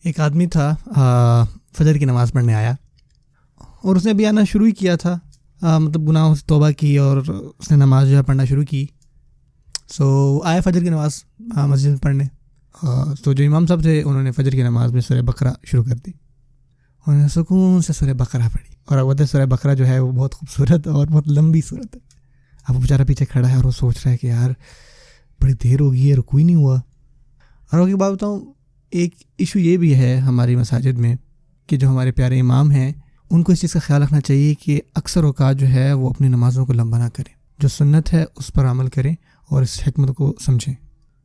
ایک آدمی تھا فجر کی نماز پڑھنے آیا اور اس نے بھی آنا شروع ہی کیا تھا، مطلب گناہوں سے توبہ کی اور اس نے نماز جو ہے پڑھنا شروع کی. آیا فجر کی نماز مسجد میں پڑھنے. تو جو امام صاحب تھے انہوں نے فجر کی نماز میں سورہ بقرہ شروع کر دی. انہوں نے سکون سے سورہ بقرہ پڑھی، اور البتہ سورہ بقرہ جو ہے وہ بہت خوبصورت اور بہت لمبی صورت ہے. اب وہ بیچارہ پیچھے کھڑا ہے اور وہ سوچ رہا ہے کہ یار بڑی دیر ہو گئی ہے، رکوع ہی نہیں ہوا. اور وہ کی بات بتاؤں، ایک ایشو یہ بھی ہے ہماری مساجد میں کہ جو ہمارے پیارے امام ہیں ان کو اس چیز کا خیال رکھنا چاہیے کہ اکثر اوقات جو ہے وہ اپنی نمازوں کو لمبا نہ کریں، جو سنت ہے اس پر عمل کریں اور اس حکمت کو سمجھیں.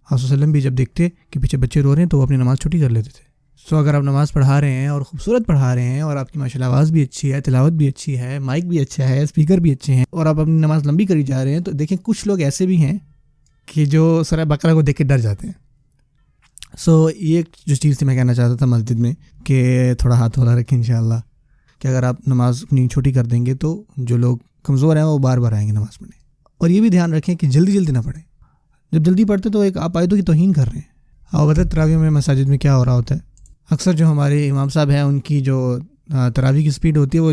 آپ وسلم بھی جب دیکھتے کہ پیچھے بچے رو رہے ہیں تو وہ اپنی نماز چھوٹی کر لیتے تھے. اگر آپ نماز پڑھا رہے ہیں اور خوبصورت پڑھا رہے ہیں اور آپ کی ماشاءاللہ آواز بھی اچھی ہے، تلاوت بھی اچھی ہے، مائک بھی اچھا ہے، اسپیکر بھی اچھے ہیں، اور آپ اپنی نماز لمبی کری جا رہے ہیں، تو دیکھیں کچھ لوگ ایسے بھی ہیں کہ جو سورہ بقرہ کو دیکھ کے ڈر جاتے ہیں. یہ جو چیز تھی میں کہنا چاہتا تھا مسجد میں کہ تھوڑا ہاتھ ہلا رکھیں انشاءاللہ، کہ اگر آپ نماز اپنی چھوٹی کر دیں گے تو جو لوگ کمزور ہیں وہ بار بار آئیں گے نماز پڑھنے. اور یہ بھی دھیان رکھیں کہ جلدی جلدی نہ پڑھیں. جب جلدی پڑھتے تو ایک آپ آیتوں کی توہین کر رہے ہیں. اور بتائیں تراویح میں مساجد میں کیا ہو رہا ہوتا ہے. اکثر جو ہمارے امام صاحب ہیں ان کی جو تراویح کی سپیڈ ہوتی ہے وہ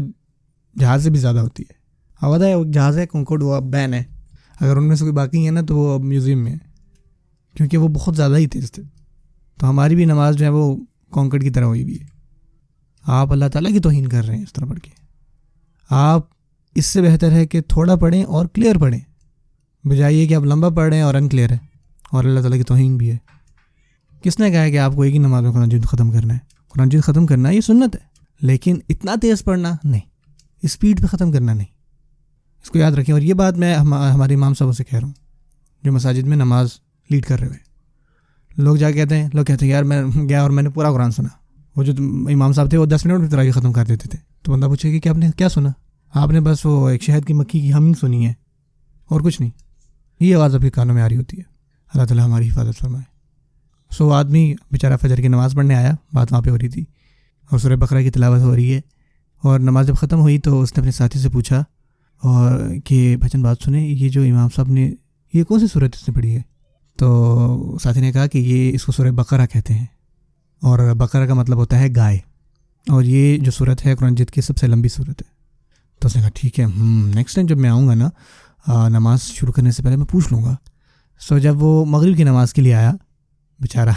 جہاز سے بھی زیادہ ہوتی ہے. اور بتائیں وہ جہاز ہے کنکورڈ، وہ اب بین ہے، اگر ان میں سے کوئی باقی ہے نا تو وہ اب میوزیم میں ہے، کیونکہ وہ بہت زیادہ ہی تیز تھے. تو ہماری بھی نماز جو ہے وہ کانکرڈ کی طرح ہوئی بھی ہے. آپ اللہ تعالیٰ کی توہین کر رہے ہیں اس طرح پڑھ کے. آپ اس سے بہتر ہے کہ تھوڑا پڑھیں اور کلیئر پڑھیں، بجائے یہ کہ آپ لمبا پڑھ رہے ہیں اور ان کلیئر ہے، اور اللہ تعالیٰ کی توہین بھی ہے. کس نے کہا ہے کہ آپ کو ایک ہی نماز میں قرآن مجید ختم کرنا ہے؟ قرآن مجید ختم کرنا ہے یہ سنت ہے، لیکن اتنا تیز پڑھنا نہیں، اسپیڈ پہ ختم کرنا نہیں. اس کو یاد رکھیں. اور یہ بات میں ہمارے امام صاحبوں سے کہہ رہا ہوں جو مساجد میں نماز لیڈ کر رہے ہوئے. لوگ کہتے ہیں یار میں گیا اور میں نے پورا قرآن سنا. وہ جو امام صاحب تھے وہ 10 منٹ میں تراویح ختم کر دیتے تھے. تو بندہ پوچھے کہ آپ نے کیا سنا؟ آپ نے بس وہ ایک شہد کی مکھی کی ہمنگ سنی ہے اور کچھ نہیں. یہ آواز آپ کے کانوں میں آ رہی ہوتی ہے. اللہ تعالیٰ ہماری حفاظت فرمائے. آدمی بیچارہ فجر کی نماز پڑھنے آیا، بات وہاں پہ ہو رہی تھی اور سورہ بقرہ کی تلاوت ہو رہی ہے، اور نماز جب ختم ہوئی تو اس نے اپنے ساتھی سے پوچھا اور کہ بھجن بات سنیں، یہ جو امام صاحب نے یہ کون سی صورت اس نے پڑھی ہے؟ تو ساتھی نے کہا کہ یہ اس کو سورہ بقرہ کہتے ہیں، اور بقرہ کا مطلب ہوتا ہے گائے، اور یہ جو صورت ہے قرآن مجید کی سب سے لمبی صورت ہے. تو اس نے کہا ٹھیک ہے، نیکسٹ ٹائم جب میں آؤں گا نا نماز شروع کرنے سے پہلے میں پوچھ لوں گا. جب وہ مغرب کی نماز کے لیے آیا بیچارہ،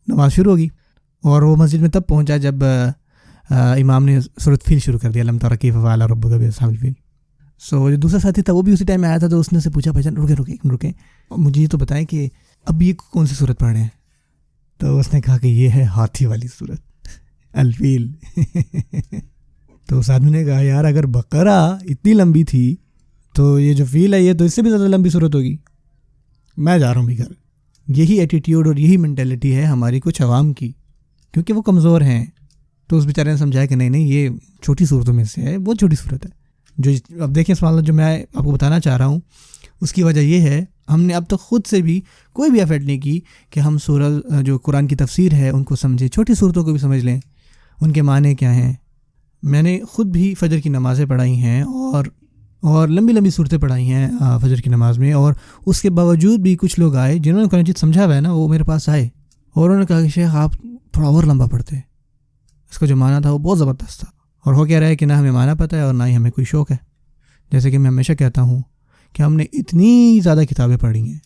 نماز شروع ہوگی اور وہ مسجد میں تب پہنچا جب امام نے سورۃ فیل شروع کر دیا، لم تر کیف فعل ربک باصحاب الفیل. جو دوسرا ساتھی تھا وہ بھی اسی ٹائم میں آیا تھا، تو اس نے سے پوچھا بھجن رکیں مجھے یہ تو بتائیں کہ اب یہ کون سی صورت پڑھ رہے ہیں؟ تو اس نے کہا کہ یہ ہے ہاتھی والی صورت، الفیل. تو اس آدمی نے کہا یار اگر بقرہ اتنی لمبی تھی تو یہ جو فیل ہے یہ تو اس سے بھی زیادہ لمبی صورت ہوگی. میں جا رہا ہوں بھی گھر. یہی ایٹیٹیوڈ اور یہی مینٹیلٹی ہے ہماری کچھ عوام کی، کیونکہ وہ کمزور ہیں. تو اس بیچارے نے سمجھایا کہ نہیں یہ چھوٹی صورتوں میں سے ہے، بہت چھوٹی صورت ہے. جو اب دیکھیں سبحان اللہ، جو میں آپ کو بتانا چاہ رہا ہوں اس کی وجہ یہ ہے ہم نے اب تک خود سے بھی کوئی بھی ایفرٹ نہیں کی کہ ہم سورہ جو قرآن کی تفسیر ہے ان کو سمجھیں، چھوٹی صورتوں کو بھی سمجھ لیں، ان کے معنی کیا ہیں. میں نے خود بھی فجر کی نمازیں پڑھائی ہیں اور لمبی لمبی صورتیں پڑھائی ہیں فجر کی نماز میں، اور اس کے باوجود بھی کچھ لوگ آئے جنہوں نے قرآن مجید سمجھا ہوا ہے نا، وہ میرے پاس آئے اور انہوں نے کہا کہ شیخ آپ تھوڑا اور لمبا پڑھتے، اس کا جو معنی تھا وہ بہت زبردست تھا. اور ہو کیا رہا ہے کہ نہ ہمیں معنی پتہ ہے اور نہ ہی ہمیں کوئی شوق ہے. جیسے کہ میں ہمیشہ کہتا ہوں کہ ہم نے اتنی زیادہ کتابیں پڑھی ہیں،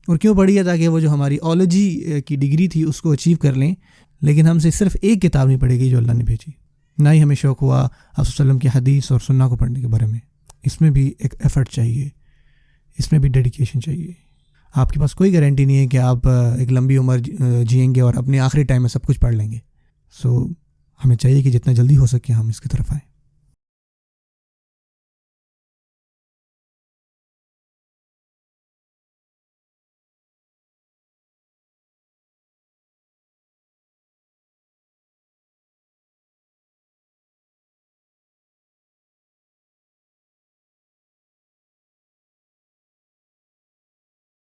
اور کیوں پڑھی ہے؟ تاکہ وہ جو ہماری آلوجی کی ڈگری تھی اس کو اچیو کر لیں، لیکن ہم سے صرف ایک کتاب نہیں پڑھے گی جو اللہ نے بھیجی. نہ ہی ہمیں شوق ہوا آپ صلی اللہ علیہ وسلم کی حدیث اور سنہ کو پڑھنے کے بارے میں. اس میں بھی ایک ایفرٹ چاہیے، اس میں بھی ڈیڈیکیشن چاہیے. آپ کے پاس کوئی گارنٹی نہیں ہے کہ آپ ایک لمبی عمر جئیں گے اور اپنے آخری ٹائم میں سب کچھ پڑھ لیں گے. ہمیں چاہیے کہ جتنا جلدی ہو سکے ہم اس کی طرف آئیں.